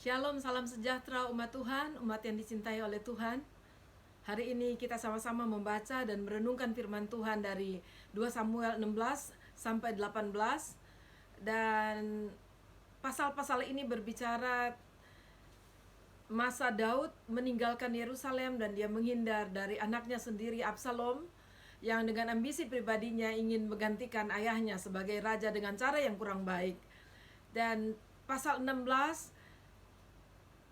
Shalom, salam sejahtera umat Tuhan, umat yang dicintai oleh Tuhan. Hari ini kita sama-sama membaca dan merenungkan firman Tuhan dari 2 Samuel 16 sampai 18. Dan pasal-pasal ini berbicara masa Daud meninggalkan Yerusalem dan dia menghindar dari anaknya sendiri Absalom yang dengan ambisi pribadinya ingin menggantikan ayahnya sebagai raja dengan cara yang kurang baik. Dan pasal 16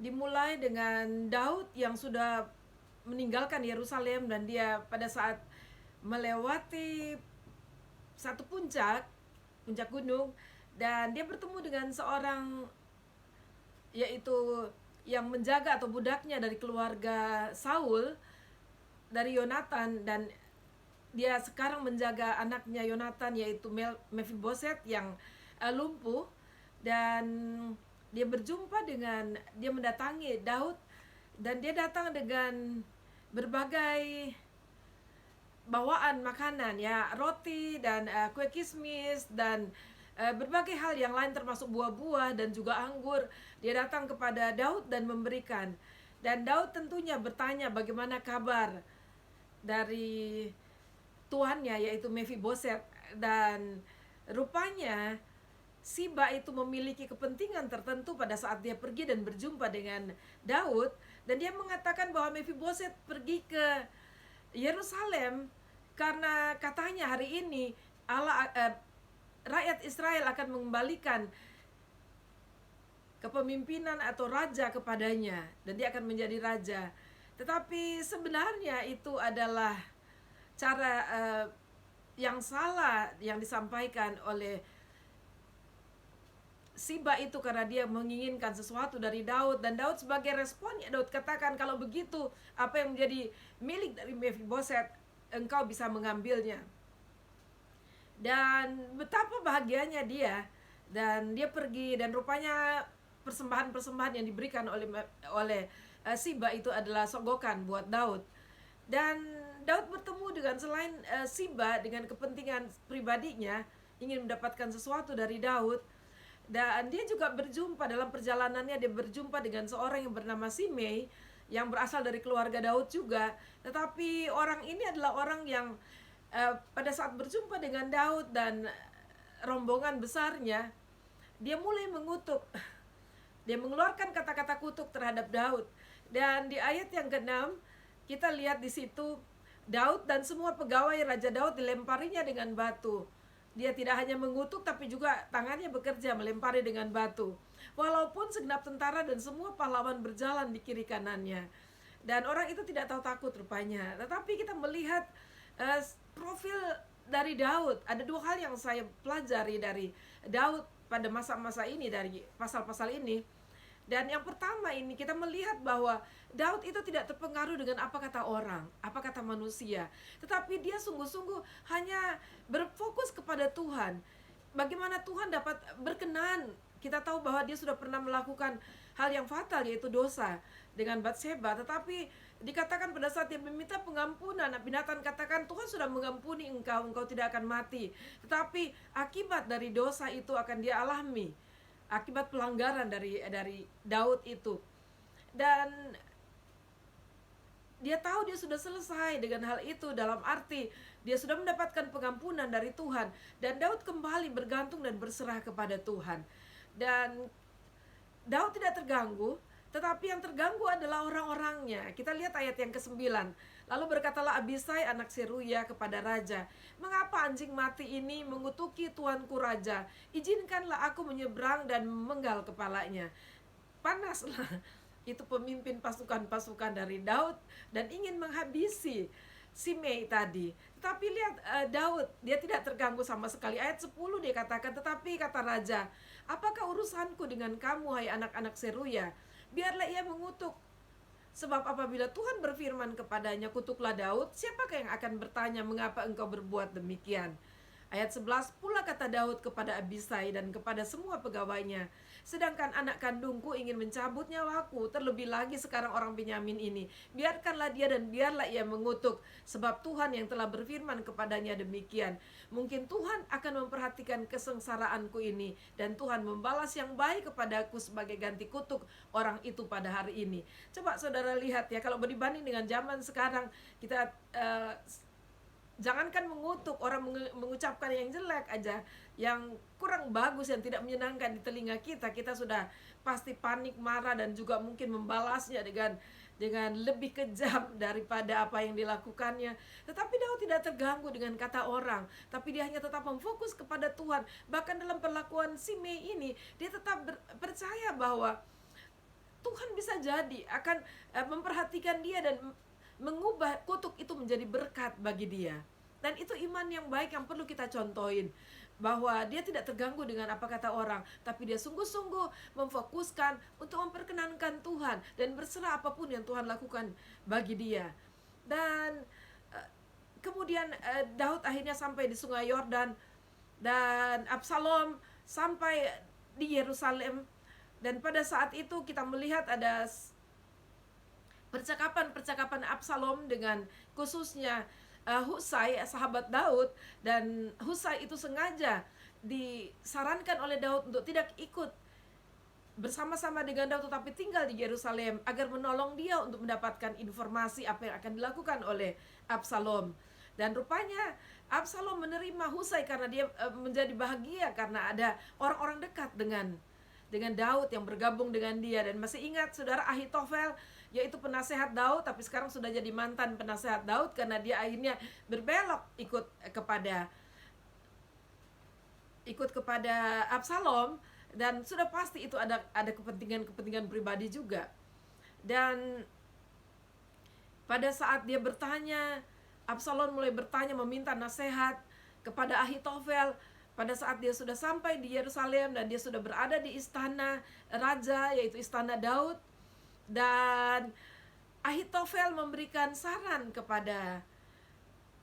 dimulai dengan Daud yang sudah meninggalkan Yerusalem dan dia pada saat melewati satu puncak gunung, dan dia bertemu dengan seorang, yaitu yang menjaga atau budaknya dari keluarga Saul, dari Yonatan, dan dia sekarang menjaga anaknya Yonatan yaitu Mephiboset yang lumpuh. Dan dia mendatangi Daud, dan dia datang dengan berbagai bawaan makanan, ya, roti dan kue kismis dan berbagai hal yang lain termasuk buah-buah dan juga anggur. Dia datang kepada Daud dan memberikan. Dan Daud tentunya bertanya bagaimana kabar dari tuannya yaitu Mephiboset. Dan rupanya Siba itu memiliki kepentingan tertentu pada saat dia pergi dan berjumpa dengan Daud, dan dia mengatakan bahwa Mephiboset pergi ke Yerusalem karena katanya hari ini rakyat Israel akan mengembalikan kepemimpinan atau raja kepadanya dan dia akan menjadi raja. Tetapi sebenarnya itu adalah cara yang salah yang disampaikan oleh Siba itu, karena dia menginginkan sesuatu dari Daud. Dan Daud sebagai responnya, Daud katakan, kalau begitu apa yang menjadi milik dari Mephiboset engkau bisa mengambilnya. Dan betapa bahagianya dia. Dan dia pergi, dan rupanya persembahan-persembahan yang diberikan oleh Siba itu adalah sogokan buat Daud. Dan Daud bertemu dengan selain Siba dengan kepentingan pribadinya, ingin mendapatkan sesuatu dari Daud. Dan dia juga berjumpa dalam perjalanannya, dia berjumpa dengan seorang yang bernama Simei yang berasal dari keluarga Daud juga. Tetapi orang ini adalah orang yang pada saat berjumpa dengan Daud dan rombongan besarnya, dia mulai mengutuk. Dia mengeluarkan kata-kata kutuk terhadap Daud. Dan di ayat yang ke-6 kita lihat di situ Daud dan semua pegawai Raja Daud dilemparinya dengan batu. Dia tidak hanya mengutuk tapi juga tangannya bekerja melempari dengan batu. Walaupun segenap tentara dan semua pahlawan berjalan di kiri kanannya. Dan orang itu tidak tahu takut rupanya. Tetapi kita melihat profil dari Daud. Ada dua hal yang saya pelajari dari Daud pada masa-masa ini, dari pasal-pasal ini. Dan yang pertama ini kita melihat bahwa Daud itu tidak terpengaruh dengan apa kata orang, apa kata manusia, tetapi dia sungguh-sungguh hanya berfokus kepada Tuhan. Bagaimana Tuhan dapat berkenan. Kita tahu bahwa dia sudah pernah melakukan hal yang fatal, yaitu dosa dengan Batseba. Tetapi dikatakan pada saat dia meminta pengampunan, Nabi Nathan katakan, Tuhan sudah mengampuni engkau, engkau tidak akan mati. Tetapi akibat dari dosa itu akan dia alami, akibat pelanggaran dari Daud itu. Dan dia tahu dia sudah selesai dengan hal itu, dalam arti dia sudah mendapatkan pengampunan dari Tuhan. Dan Daud kembali bergantung dan berserah kepada Tuhan. Dan Daud tidak terganggu, tetapi yang terganggu adalah orang-orangnya. Kita lihat ayat yang ke-9. Lalu berkatalah Abisai anak Seruya kepada raja, mengapa anjing mati ini mengutuki tuanku raja? Izinkanlah aku menyeberang dan memenggal kepalanya. Panaslah itu pemimpin pasukan-pasukan dari Daud dan ingin menghabisi Simei tadi. Tetapi lihat Daud, dia tidak terganggu sama sekali. Ayat 10 dia katakan, tetapi kata raja, apakah urusanku dengan kamu, hai anak-anak Seruya? Biarlah ia mengutuk. Sebab apabila Tuhan berfirman kepadanya, kutuklah Daud, siapakah yang akan bertanya, mengapa engkau berbuat demikian? Ayat 11, pula kata Daud kepada Abisai dan kepada semua pegawainya, sedangkan anak kandungku ingin mencabut nyawaku. Terlebih lagi sekarang orang Benyamin ini. Biarkanlah dia dan biarlah ia mengutuk, sebab Tuhan yang telah berfirman kepadanya demikian. Mungkin Tuhan akan memperhatikan kesengsaraanku ini, dan Tuhan membalas yang baik kepadaku sebagai ganti kutuk orang itu pada hari ini. Coba saudara lihat ya, kalau dibanding dengan zaman sekarang, kita jangankan mengutuk, orang mengucapkan yang jelek aja, yang kurang bagus, yang tidak menyenangkan di telinga kita, kita sudah pasti panik, marah, dan juga mungkin membalasnya dengan lebih kejam daripada apa yang dilakukannya. Tetapi Daud tidak terganggu dengan kata orang, tapi dia hanya tetap memfokus kepada Tuhan. Bahkan dalam perlakuan Simei ini, dia tetap percaya bahwa Tuhan bisa jadi akan memperhatikan dia dan mengubah kutuk itu menjadi berkat bagi dia. Dan itu iman yang baik yang perlu kita contohin, bahwa dia tidak terganggu dengan apa kata orang, tapi dia sungguh-sungguh memfokuskan untuk memperkenankan Tuhan dan berserah apapun yang Tuhan lakukan bagi dia. Dan kemudian Daud akhirnya sampai di Sungai Yordan, dan Absalom sampai di Yerusalem. Dan pada saat itu kita melihat ada percakapan Absalom dengan khususnya Husai, sahabat Daud. Dan Husai itu sengaja disarankan oleh Daud untuk tidak ikut bersama-sama dengan Daud, tetapi tinggal di Yerusalem agar menolong dia untuk mendapatkan informasi apa yang akan dilakukan oleh Absalom. Dan rupanya Absalom menerima Husai karena dia menjadi bahagia karena ada orang-orang dekat dengan Daud yang bergabung dengan dia. Dan masih ingat saudara, Ahitofel, yaitu penasehat Daud, tapi sekarang sudah jadi mantan penasehat Daud karena dia akhirnya berbelok ikut kepada Absalom. Dan sudah pasti itu ada kepentingan pribadi juga. Dan pada saat dia bertanya, Absalom mulai bertanya, meminta nasihat kepada Ahitofel. Pada saat dia sudah sampai di Yerusalem dan dia sudah berada di istana raja, yaitu istana Daud, dan Ahitofel memberikan saran kepada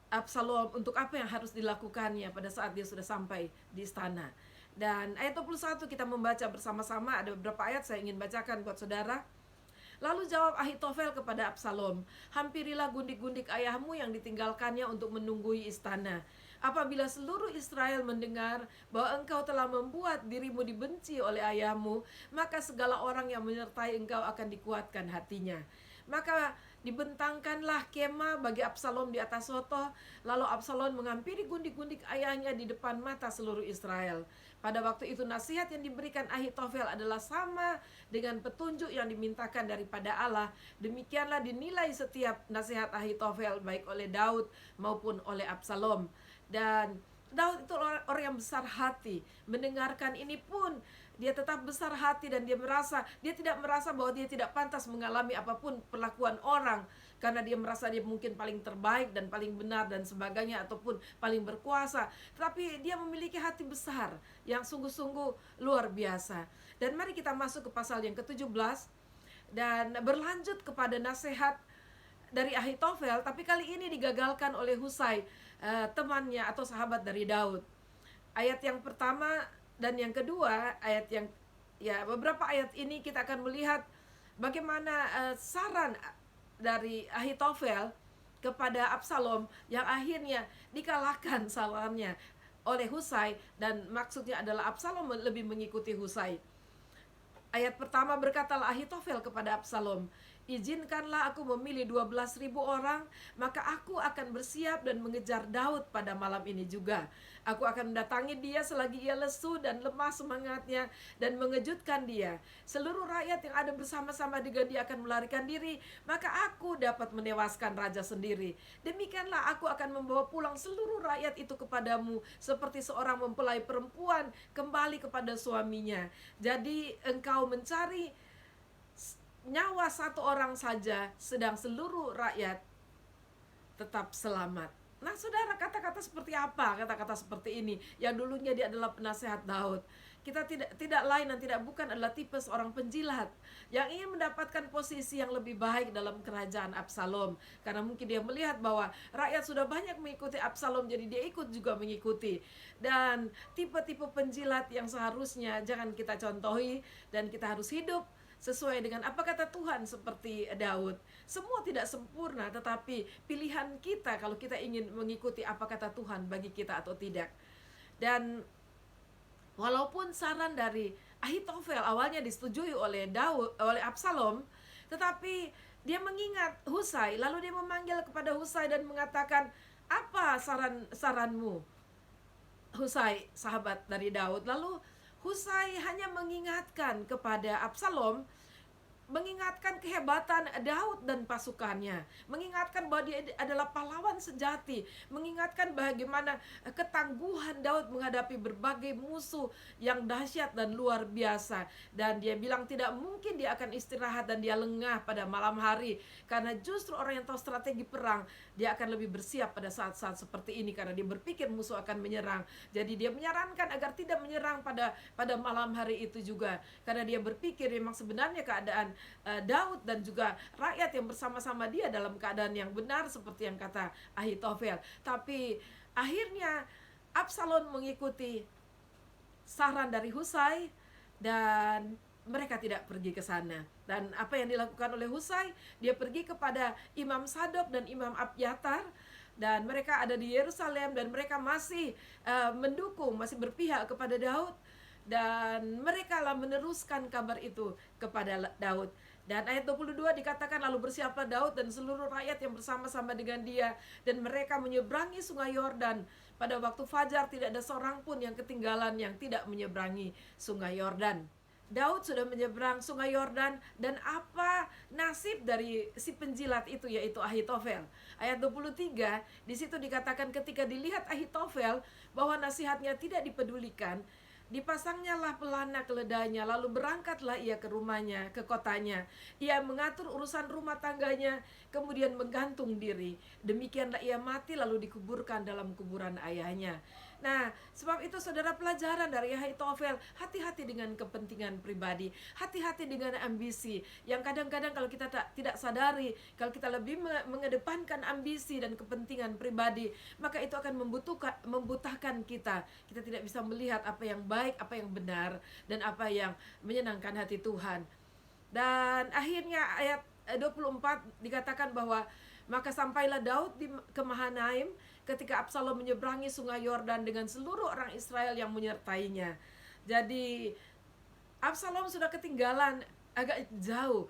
Absalom untuk apa yang harus dilakukannya pada saat dia sudah sampai di istana. Dan ayat 21 kita membaca bersama-sama, ada beberapa ayat saya ingin bacakan buat saudara. Lalu jawab Ahitofel kepada Absalom, hampirilah gundik-gundik ayahmu yang ditinggalkannya untuk menunggui istana. Apabila seluruh Israel mendengar bahwa engkau telah membuat dirimu dibenci oleh ayahmu, maka segala orang yang menyertai engkau akan dikuatkan hatinya. Maka dibentangkanlah kemah bagi Absalom di atas sotoh. Lalu Absalom menghampiri gundik-gundik ayahnya di depan mata seluruh Israel. Pada waktu itu nasihat yang diberikan Ahitofel adalah sama dengan petunjuk yang dimintakan daripada Allah. Demikianlah dinilai setiap nasihat Ahitofel, baik oleh Daud maupun oleh Absalom. Dan Daud itu orang yang besar hati. Mendengarkan ini pun dia tetap besar hati, dan dia tidak merasa bahwa dia tidak pantas mengalami apapun perlakuan orang, karena dia merasa dia mungkin paling terbaik dan paling benar dan sebagainya, ataupun paling berkuasa. Tapi dia memiliki hati besar yang sungguh-sungguh luar biasa. Dan mari kita masuk ke pasal yang ke-17 dan berlanjut kepada nasihat dari Ahitofel, tapi kali ini digagalkan oleh Husai, temannya atau sahabat dari Daud. Ayat yang pertama dan yang kedua, beberapa ayat ini kita akan melihat bagaimana saran dari Ahitofel kepada Absalom yang akhirnya dikalahkan sarannya oleh Husai, dan maksudnya adalah Absalom lebih mengikuti Husai. Ayat pertama berkatalah Ahitofel kepada Absalom, izinkanlah aku memilih 12.000 orang, maka aku akan bersiap dan mengejar Daud pada malam ini juga. Aku akan mendatangi dia selagi ia lesu dan lemah semangatnya, dan mengejutkan dia. Seluruh rakyat yang ada bersama-sama dengan dia akan melarikan diri, maka aku dapat menewaskan raja sendiri. Demikianlah aku akan membawa pulang seluruh rakyat itu kepadamu, seperti seorang mempelai perempuan kembali kepada suaminya. Jadi engkau mencari nyawa satu orang saja, sedang seluruh rakyat tetap selamat. Nah saudara, kata-kata seperti apa? Kata-kata seperti ini yang dulunya dia adalah penasehat Daud, Kita tidak lain dan tidak bukan adalah tipe seorang penjilat yang ingin mendapatkan posisi yang lebih baik dalam kerajaan Absalom. Karena mungkin dia melihat bahwa rakyat sudah banyak mengikuti Absalom, jadi dia ikut juga mengikuti. Dan tipe-tipe penjilat yang seharusnya jangan kita contohi, dan kita harus hidup sesuai dengan apa kata Tuhan seperti Daud. Semua tidak sempurna, tetapi pilihan kita kalau kita ingin mengikuti apa kata Tuhan bagi kita atau tidak. Dan walaupun saran dari Ahitofel awalnya disetujui oleh Absalom, tetapi dia mengingat Husai, lalu dia memanggil kepada Husai dan mengatakan, "Apa saranmu, Husai, sahabat dari Daud?" Lalu Husai hanya mengingatkan kepada Absalom, mengingatkan kehebatan Daud dan pasukannya, mengingatkan bahwa dia adalah pahlawan sejati, mengingatkan bagaimana ketangguhan Daud menghadapi berbagai musuh yang dahsyat dan luar biasa. Dan dia bilang tidak mungkin dia akan istirahat dan dia lengah pada malam hari, karena justru orang yang tahu strategi perang, dia akan lebih bersiap pada saat-saat seperti ini, karena dia berpikir musuh akan menyerang. Jadi dia menyarankan agar tidak menyerang pada malam hari itu juga, karena dia berpikir memang sebenarnya keadaan Daud dan juga rakyat yang bersama-sama dia dalam keadaan yang benar seperti yang kata Ahitofel. Tapi akhirnya Absalom mengikuti saran dari Husai dan mereka tidak pergi ke sana. Dan apa yang dilakukan oleh Husai, dia pergi kepada Imam Sadok dan Imam Abyatar, dan mereka ada di Yerusalem dan mereka masih mendukung, masih berpihak kepada Daud, dan mereka lah meneruskan kabar itu kepada Daud. Dan ayat 22 dikatakan, lalu bersiaplah Daud dan seluruh rakyat yang bersama-sama dengan dia, dan mereka menyeberangi sungai Yordan. Pada waktu fajar tidak ada seorang pun yang ketinggalan yang tidak menyeberangi sungai Yordan. Daud sudah menyeberang sungai Yordan, dan apa nasib dari si penjilat itu, yaitu Ahitofel. Ayat 23 di situ dikatakan, ketika dilihat Ahitofel bahwa nasihatnya tidak dipedulikan, dipasangnyalah pelana keledainya, lalu berangkatlah ia ke rumahnya, ke kotanya. Ia mengatur urusan rumah tangganya, kemudian menggantung diri. Demikianlah ia mati lalu dikuburkan dalam kuburan ayahnya. Nah, sebab itu saudara, pelajaran dari Ahitofel, hati-hati dengan kepentingan pribadi, hati-hati dengan ambisi, yang kadang-kadang kalau kita tidak sadari, kalau kita lebih mengedepankan ambisi dan kepentingan pribadi, maka itu akan membutahkan kita. Kita tidak bisa melihat apa yang baik, apa yang benar, dan apa yang menyenangkan hati Tuhan. Dan akhirnya ayat 24 dikatakan bahwa maka sampailah Daud ke Mahanaim ketika Absalom menyeberangi sungai Yordan dengan seluruh orang Israel yang menyertainya. Jadi Absalom sudah ketinggalan agak jauh.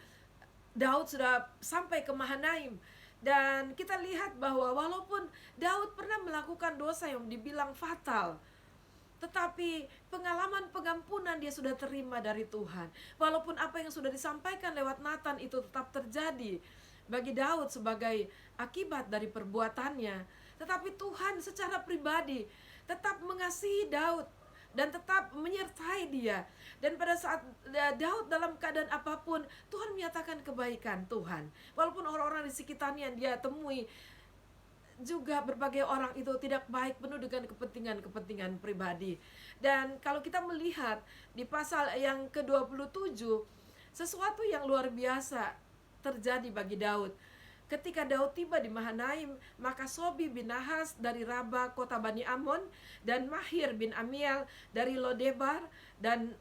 Daud sudah sampai ke Mahanaim. Dan kita lihat bahwa walaupun Daud pernah melakukan dosa yang dibilang fatal, tetapi pengalaman pengampunan dia sudah terima dari Tuhan. Walaupun apa yang sudah disampaikan lewat Nathan itu tetap terjadi bagi Daud sebagai akibat dari perbuatannya, tetapi Tuhan secara pribadi tetap mengasihi Daud dan tetap menyertai dia. Dan pada saat Daud dalam keadaan apapun, Tuhan menyatakan kebaikan Tuhan. Walaupun orang-orang di sekitarnya yang dia temui juga berbagai orang itu tidak baik, penuh dengan kepentingan pribadi. Dan kalau kita melihat di pasal yang ke-27, sesuatu yang luar biasa terjadi bagi Daud. Ketika Daud tiba di Mahanaim, maka Sobi bin Nahas dari Raba kota Bani Amon, dan Mahir bin Amiel dari Lodebar, dan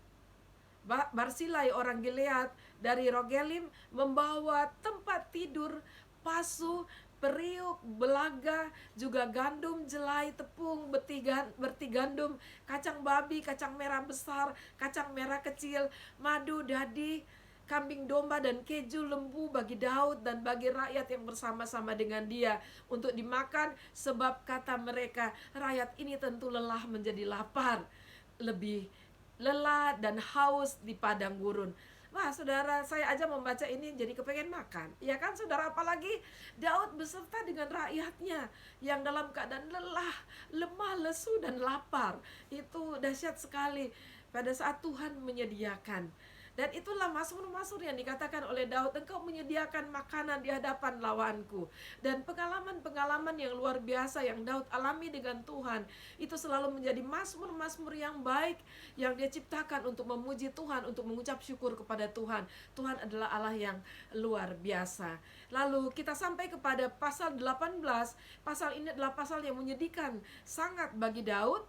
Barsilai orang Gilead dari Rogelim membawa tempat tidur, pasu, periuk, belaga, juga gandum, jelai, tepung, berti gandum, kacang babi, kacang merah besar, kacang merah kecil, madu, dadi, kambing domba, dan keju lembu bagi Daud dan bagi rakyat yang bersama-sama dengan dia untuk dimakan, sebab kata mereka, rakyat ini tentu lelah menjadi lapar, lebih lelah dan haus di padang gurun. Wah saudara, saya aja membaca ini jadi kepengen makan, ya kan saudara, apalagi Daud beserta dengan rakyatnya yang dalam keadaan lelah, lemah, lesu, dan lapar. Itu dahsyat sekali pada saat Tuhan menyediakan. Dan itulah mazmur-mazmur yang dikatakan oleh Daud, engkau menyediakan makanan di hadapan lawanku. Dan pengalaman-pengalaman yang luar biasa yang Daud alami dengan Tuhan, itu selalu menjadi mazmur-mazmur yang baik yang dia ciptakan untuk memuji Tuhan, untuk mengucap syukur kepada Tuhan. Tuhan adalah Allah yang luar biasa. Lalu kita sampai kepada pasal 18. Pasal ini adalah pasal yang menyedihkan sangat bagi Daud,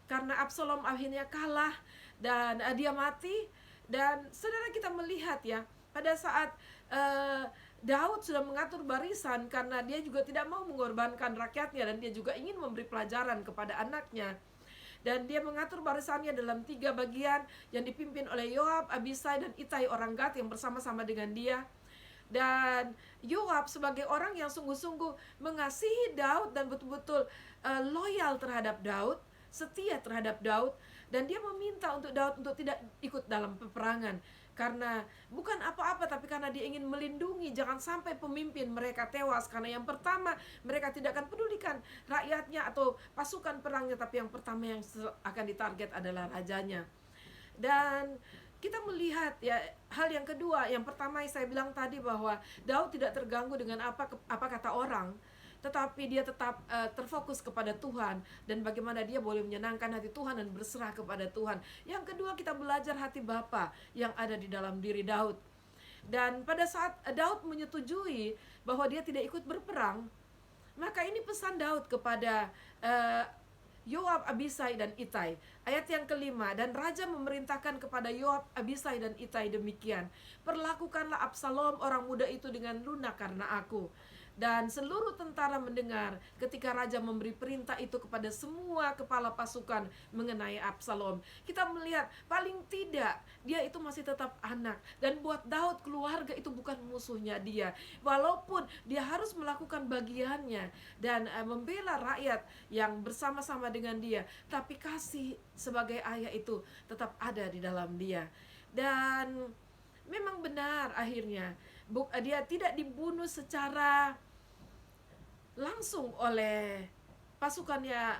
karena Absalom akhirnya kalah dan dia mati. Dan saudara, kita melihat ya, pada saat Daud sudah mengatur barisan, karena dia juga tidak mau mengorbankan rakyatnya, dan dia juga ingin memberi pelajaran kepada anaknya. Dan dia mengatur barisannya dalam 3 bagian yang dipimpin oleh Yoab, Abisai, dan Itai orang Gad yang bersama-sama dengan dia. Dan Yoab sebagai orang yang sungguh-sungguh mengasihi Daud dan betul-betul loyal terhadap Daud, setia terhadap Daud, dan dia meminta untuk Daud untuk tidak ikut dalam peperangan, karena bukan apa-apa, tapi karena dia ingin melindungi jangan sampai pemimpin mereka tewas. Karena yang pertama, mereka tidak akan pedulikan rakyatnya atau pasukan perangnya, tapi yang pertama yang akan ditarget adalah rajanya. Dan kita melihat ya, hal yang kedua, yang pertama saya bilang tadi bahwa Daud tidak terganggu dengan apa kata orang, tetapi dia tetap terfokus kepada Tuhan dan bagaimana dia boleh menyenangkan hati Tuhan dan berserah kepada Tuhan. Yang kedua, kita belajar hati Bapa yang ada di dalam diri Daud. Dan pada saat Daud menyetujui bahwa dia tidak ikut berperang, maka ini pesan Daud kepada Yoab, Abisai, dan Itai. Ayat yang kelima, dan raja memerintahkan kepada Yoab, Abisai, dan Itai demikian, perlakukanlah Absalom orang muda itu dengan lunak karena aku. Dan seluruh tentara mendengar ketika raja memberi perintah itu kepada semua kepala pasukan mengenai Absalom. Kita melihat paling tidak dia itu masih tetap anak, dan buat Daud keluarga itu bukan musuhnya dia. Walaupun dia harus melakukan bagiannya dan membela rakyat yang bersama-sama dengan dia, tapi kasih sebagai ayah itu tetap ada di dalam dia. Dan memang benar akhirnya dia tidak dibunuh secara langsung oleh pasukannya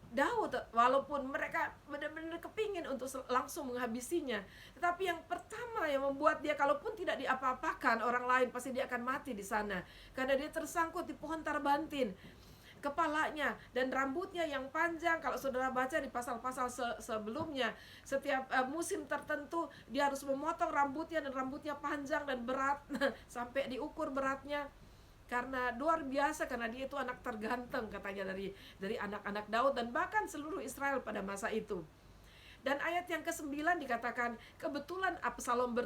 Daud, walaupun mereka benar-benar kepingin untuk langsung menghabisinya. Tetapi yang pertama yang membuat dia, kalaupun tidak diapa-apakan orang lain, pasti dia akan mati di sana, karena dia tersangkut di pohon tarbantin. Kepalanya dan rambutnya yang panjang, kalau saudara baca di pasal-pasal sebelumnya, setiap musim tertentu dia harus memotong rambutnya, dan rambutnya panjang dan berat sampai diukur beratnya. Karena luar biasa, karena dia itu anak terganteng katanya dari anak-anak Daud dan bahkan seluruh Israel pada masa itu. Dan ayat yang ke-9 dikatakan, kebetulan Absalom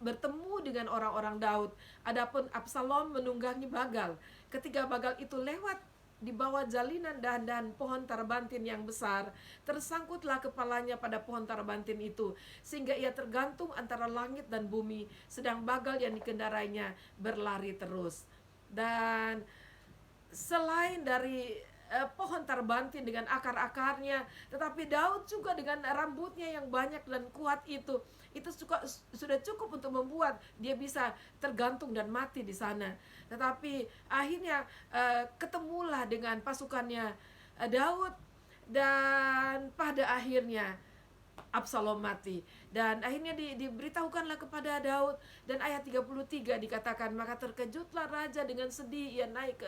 bertemu dengan orang-orang Daud. Adapun Absalom menunggangi Bagal. Ketika Bagal itu lewat di bawah jalinan dahan-dahan pohon tarbantin yang besar, tersangkutlah kepalanya pada pohon tarbantin itu, sehingga ia tergantung antara langit dan bumi, sedang Bagal yang dikendarainya berlari terus. Dan selain dari pohon tarbantin dengan akar-akarnya, tetapi Daud juga dengan rambutnya yang banyak dan kuat itu sudah cukup untuk membuat dia bisa tergantung dan mati di sana. Tetapi akhirnya ketemulah dengan pasukannya Daud, dan pada akhirnya Absalom mati. Dan akhirnya diberitahukanlah kepada Daud. Dan ayat 33 dikatakan, maka terkejutlah raja dengan sedih, ia naik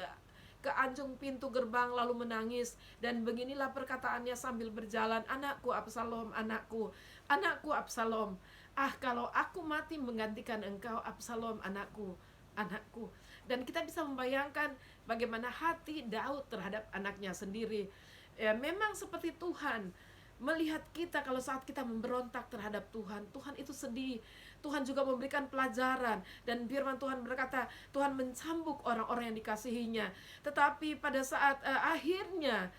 ke anjung pintu gerbang lalu menangis. Dan beginilah perkataannya sambil berjalan, anakku Absalom, anakku, anakku Absalom, ah kalau aku mati menggantikan engkau Absalom, anakku, anakku. Dan kita bisa membayangkan bagaimana hati Daud terhadap anaknya sendiri. Ya, memang seperti Tuhan melihat kita kalau saat kita memberontak terhadap Tuhan. Tuhan itu sedih. Tuhan juga memberikan pelajaran, dan firman Tuhan berkata Tuhan mencambuk orang-orang yang dikasihinya. Tetapi pada saat akhirnya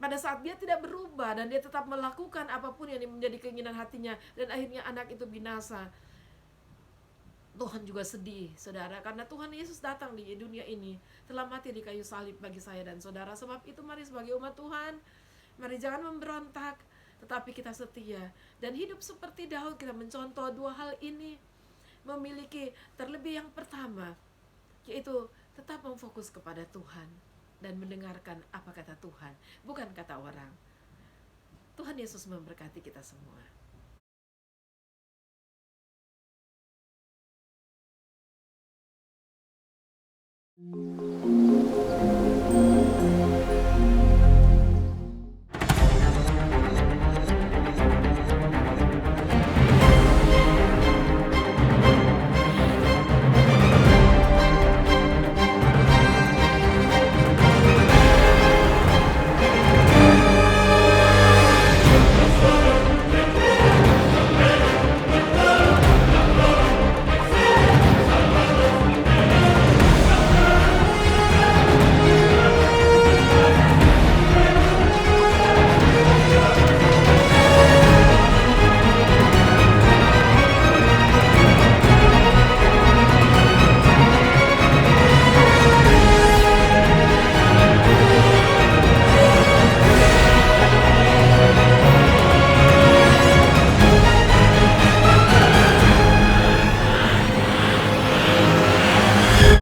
pada saat dia tidak berubah dan dia tetap melakukan apapun yang menjadi keinginan hatinya, dan akhirnya anak itu binasa, Tuhan juga sedih, saudara, karena Tuhan Yesus datang di dunia ini, telah mati di kayu salib bagi saya dan saudara. Sebab itu mari sebagai umat Tuhan, mari jangan memberontak, tetapi kita setia dan hidup seperti Daud. Kita mencontoh dua hal ini, memiliki terlebih yang pertama, yaitu tetap memfokus kepada Tuhan dan mendengarkan apa kata Tuhan, bukan kata orang. Tuhan Yesus memberkati kita semua.